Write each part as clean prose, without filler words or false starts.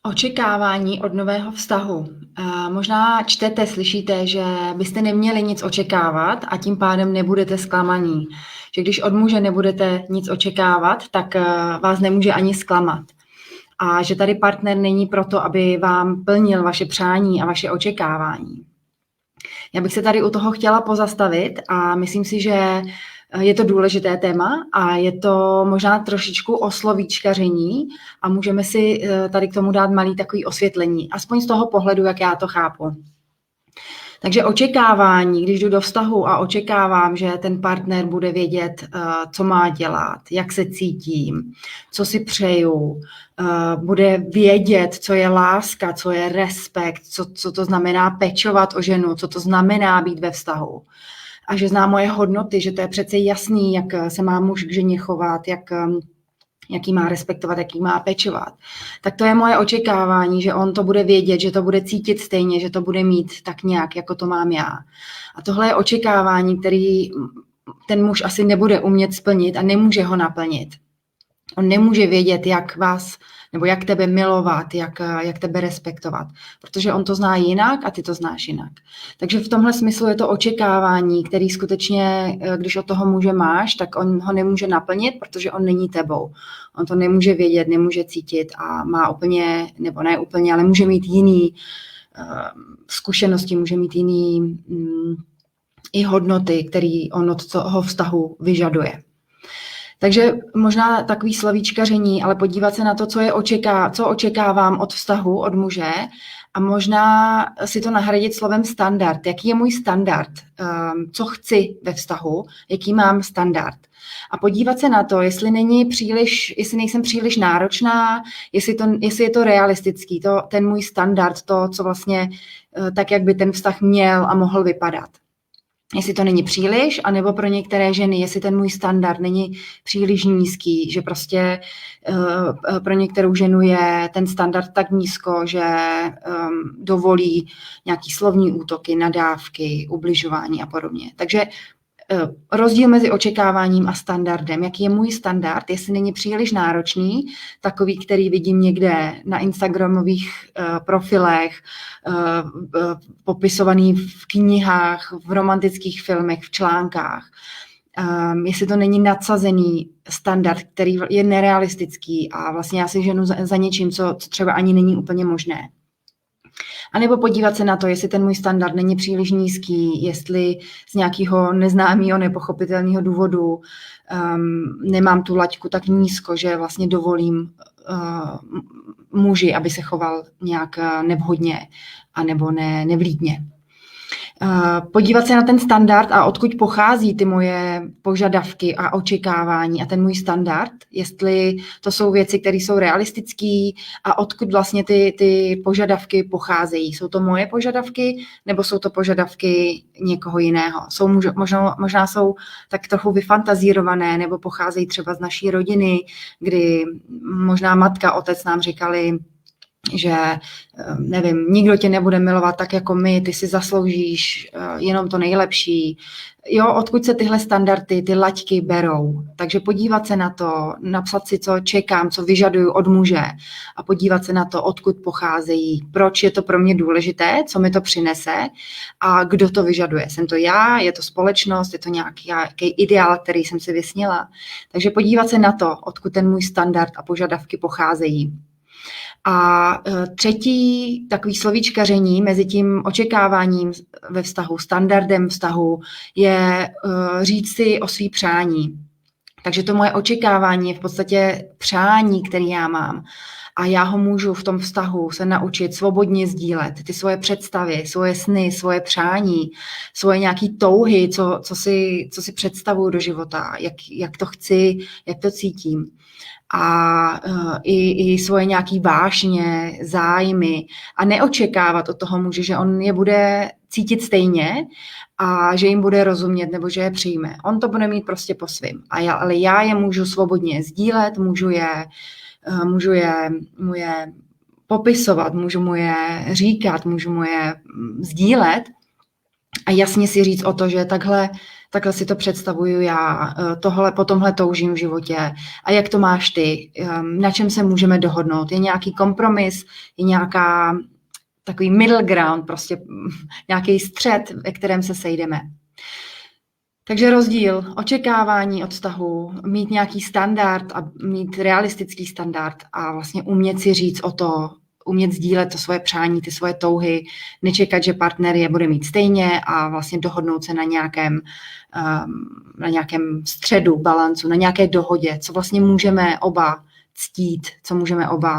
Očekávání od nového vztahu. Možná čtete, slyšíte, že byste neměli nic očekávat a tím pádem nebudete zklamaní. Že když od muže nebudete nic očekávat, tak vás nemůže ani zklamat. A že tady partner není proto, aby vám plnil vaše přání a vaše očekávání. Já bych se tady u toho chtěla pozastavit a myslím si, že je to důležité téma a je to možná trošičku o slovíčkaření a můžeme si tady k tomu dát malý takový osvětlení, aspoň z toho pohledu, jak já to chápu. Takže očekávání, když jdu do vztahu a očekávám, že ten partner bude vědět, co má dělat, jak se cítím, co si přeju, bude vědět, co je láska, co je respekt, co to znamená pečovat o ženu, co to znamená být ve vztahu. A že zná moje hodnoty, že to je přece jasný, jak se má muž k ženě chovat, jaký má respektovat, jaký má pečovat. Tak to je moje očekávání, že on to bude vědět, že to bude cítit stejně, že to bude mít tak nějak, jako to mám já. A tohle je očekávání, který ten muž asi nebude umět splnit a nemůže ho naplnit. On nemůže vědět, jak vás, nebo jak tebe milovat, jak tebe respektovat, protože on to zná jinak a ty to znáš jinak. Takže v tomhle smyslu je to očekávání, který skutečně, když od toho muže máš, tak on ho nemůže naplnit, protože on není tebou. On to nemůže vědět, nemůže cítit a má úplně, nebo ne úplně, ale může mít jiný zkušenosti, může mít jiný i hodnoty, který on od toho vztahu vyžaduje. Takže možná takový slovíčkaření, ale podívat se na to, co očekávám od vztahu, od muže a možná si to nahradit slovem standard. Jaký je můj standard? Co chci ve vztahu? Jaký mám standard? A podívat se na to, jestli nejsem příliš náročná, jestli je to realistický, ten můj standard, to, co vlastně tak, jak by ten vztah měl a mohl vypadat. Jestli to není příliš, anebo pro některé ženy, jestli ten můj standard není příliš nízký, že prostě pro některou ženu je ten standard tak nízko, že dovolí nějaký slovní útoky, nadávky, ubližování a podobně. Takže rozdíl mezi očekáváním a standardem. Jaký je můj standard, jestli není příliš náročný, takový, který vidím někde na instagramových profilech, popisovaný v knihách, v romantických filmech, v článkách. Jestli to není nadsazený standard, který je nerealistický a vlastně já si ženu za něčím, co třeba ani není úplně možné. A nebo podívat se na to, jestli ten můj standard není příliš nízký, jestli z nějakého neznámého, nepochopitelného důvodu nemám tu laťku tak nízko, že vlastně dovolím muži, aby se choval nějak nevhodně anebo nevlídně. Podívat se na ten standard a odkud pochází ty moje požadavky a očekávání a ten můj standard, jestli to jsou věci, které jsou realistické a odkud vlastně ty požadavky pocházejí. Jsou to moje požadavky nebo jsou to požadavky někoho jiného? Možná jsou tak trochu vyfantazírované nebo pocházejí třeba z naší rodiny, kdy možná matka, otec nám říkali, že nevím, nikdo tě nebude milovat tak jako my, ty si zasloužíš jenom to nejlepší. Jo, odkud se tyhle standardy, ty laťky berou. Takže podívat se na to, napsat si, co čekám, co vyžaduju od muže a podívat se na to, odkud pocházejí, proč je to pro mě důležité, co mi to přinese a kdo to vyžaduje. Jsem to já, je to společnost, je to nějaký ideál, který jsem si vysnila. Takže podívat se na to, odkud ten můj standard a požadavky pocházejí. A třetí takový slovíčkaření mezi tím očekáváním ve vztahu, standardem vztahu je říct si o svý přání. Takže to moje očekávání je v podstatě přání, který já mám. A já ho můžu v tom vztahu se naučit svobodně sdílet ty svoje představy, svoje sny, svoje přání, svoje nějaký touhy, co si představuju do života, jak to chci, jak to cítím. A i svoje nějaký vášně, zájmy a neočekávat od toho muže, že on je bude cítit stejně a že jim bude rozumět nebo že je přijme. On to bude mít prostě po svým. Ale já je můžu svobodně sdílet, můžu je popisovat, můžu mu je říkat, můžu mu je sdílet a jasně si říct o to, že takhle takhle si to představuju já, po tomhle toužím v životě a jak to máš ty, na čem se můžeme dohodnout, je nějaký kompromis, je nějaká takový middle ground, prostě nějaký střed, ve kterém se sejdeme. Takže rozdíl, očekávání od vztahu, mít nějaký standard a mít realistický standard a vlastně umět si říct o to, umět sdílet to svoje přání, ty svoje touhy, nečekat, že partner je bude mít stejně a vlastně dohodnout se na nějakém středu, balancu, na nějaké dohodě, co vlastně můžeme oba ctít,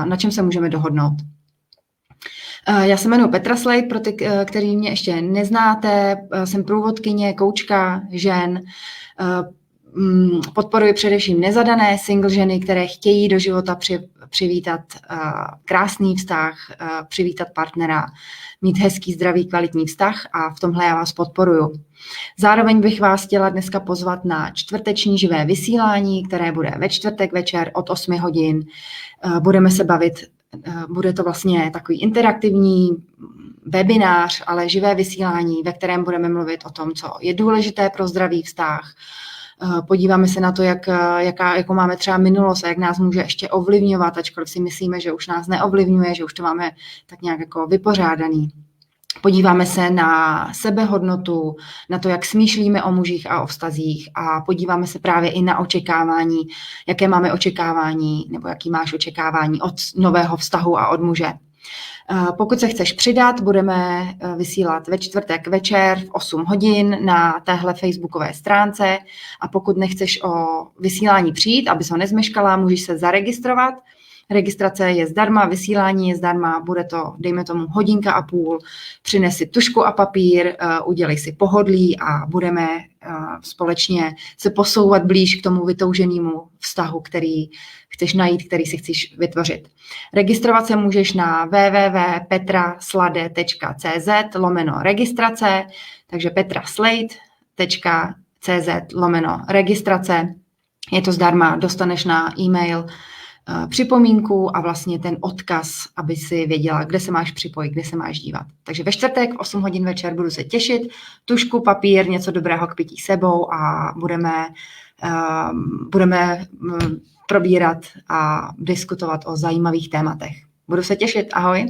na čem se můžeme dohodnout. Já se jmenuji Petra Slejt, pro ty, který mě ještě neznáte, jsem průvodkyně, koučka žen, podporuji především nezadané single ženy, které chtějí do života přivítat krásný vztah, přivítat partnera, mít hezký, zdravý, kvalitní vztah a v tomhle já vás podporuju. Zároveň bych vás chtěla dneska pozvat na čtvrteční živé vysílání, které bude ve čtvrtek večer od 8 hodin. Budeme se bavit, bude to vlastně takový interaktivní webinář, ale živé vysílání, ve kterém budeme mluvit o tom, co je důležité pro zdravý vztah. Podíváme se na to, jakou máme třeba minulost a jak nás může ještě ovlivňovat, ačkoliv si myslíme, že už nás neovlivňuje, že už to máme tak nějak jako vypořádaný. Podíváme se na sebehodnotu, na to, jak smýšlíme o mužích a o vztazích a podíváme se právě i na očekávání, jaké máme očekávání nebo jaký máš očekávání od nového vztahu a od muže. Pokud se chceš přidat, budeme vysílat ve čtvrtek večer v 8 hodin na téhle facebookové stránce a pokud nechceš o vysílání přijít, abys ho nezmeškala, můžeš se zaregistrovat. Registrace je zdarma, vysílání je zdarma, bude to, dejme tomu, 1,5 hodiny, přines si tužku a papír, udělej si pohodlí a budeme společně se posouvat blíž k tomu vytouženému vztahu, který chceš najít, který si chceš vytvořit. Registrovat se můžeš na www.petraslade.cz/registrace, takže petraslade.cz/registrace. Je to zdarma, dostaneš na e-mail připomínku a vlastně ten odkaz, aby si věděla, kde se máš připojit, kde se máš dívat. Takže ve čtvrtek v 8 hodin večer budu se těšit, tužku, papír, něco dobrého k pití sebou a budeme probírat a diskutovat o zajímavých tématech. Budu se těšit, ahoj.